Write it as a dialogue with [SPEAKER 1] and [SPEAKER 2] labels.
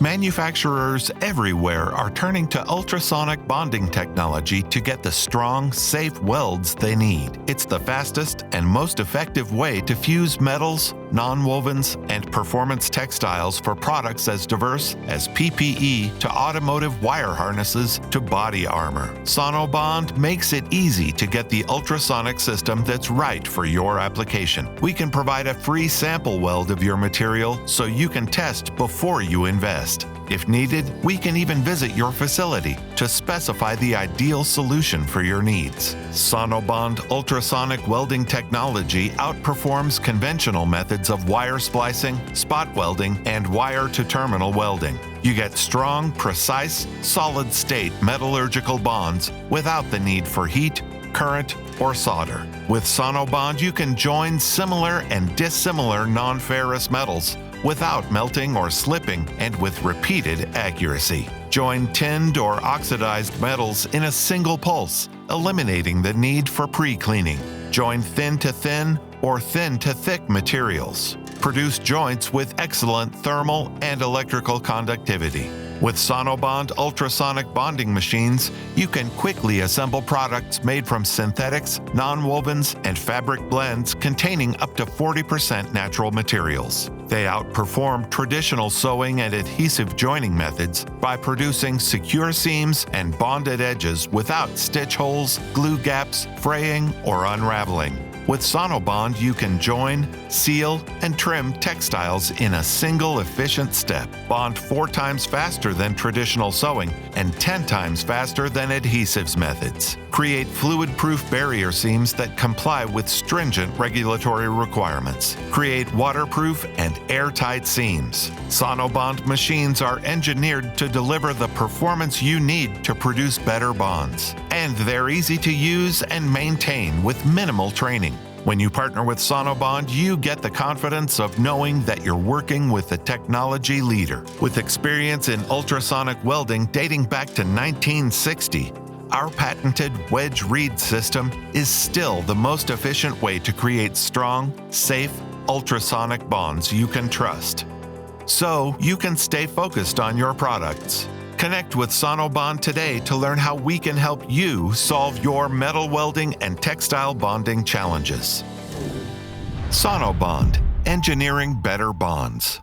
[SPEAKER 1] Manufacturers everywhere are turning to ultrasonic bonding technology to get the strong, safe welds they need. It's the fastest and most effective way to fuse metals, nonwovens, and performance textiles for products as diverse as PPE to automotive wire harnesses to body armor. Sonobond makes it easy to get the ultrasonic system that's right for your application. We can provide a free sample weld of your material so you can test before you invest. If needed, we can even visit your facility to specify the ideal solution for your needs. Sonobond ultrasonic welding technology outperforms conventional methods of wire splicing, spot welding, and wire-to-terminal welding. You get strong, precise, solid-state metallurgical bonds without the need for heat, current, or solder. With Sonobond, you can join similar and dissimilar non-ferrous metals without melting or slipping and with repeated accuracy. Join tinned or oxidized metals in a single pulse, eliminating the need for pre-cleaning. Join thin to thin or thin to thick materials. Produce joints with excellent thermal and electrical conductivity. With Sonobond ultrasonic bonding machines, you can quickly assemble products made from synthetics, nonwovens, and fabric blends containing up to 40% natural materials. They outperform traditional sewing and adhesive joining methods by producing secure seams and bonded edges without stitch holes, glue gaps, fraying, or unraveling. With Sonobond, you can join, seal, and trim textiles in a single efficient step. Bond 4 times faster than traditional sewing and 10 times faster than adhesives methods. Create fluid-proof barrier seams that comply with stringent regulatory requirements. Create waterproof and airtight seams. Sonobond machines are engineered to deliver the performance you need to produce better bonds. And they're easy to use and maintain with minimal training. When you partner with Sonobond, you get the confidence of knowing that you're working with a technology leader. With experience in ultrasonic welding dating back to 1960, our patented wedge reed system is still the most efficient way to create strong, safe, ultrasonic bonds you can trust. So you can stay focused on your products. Connect with Sonobond today to learn how we can help you solve your metal welding and textile bonding challenges. Sonobond, engineering better bonds.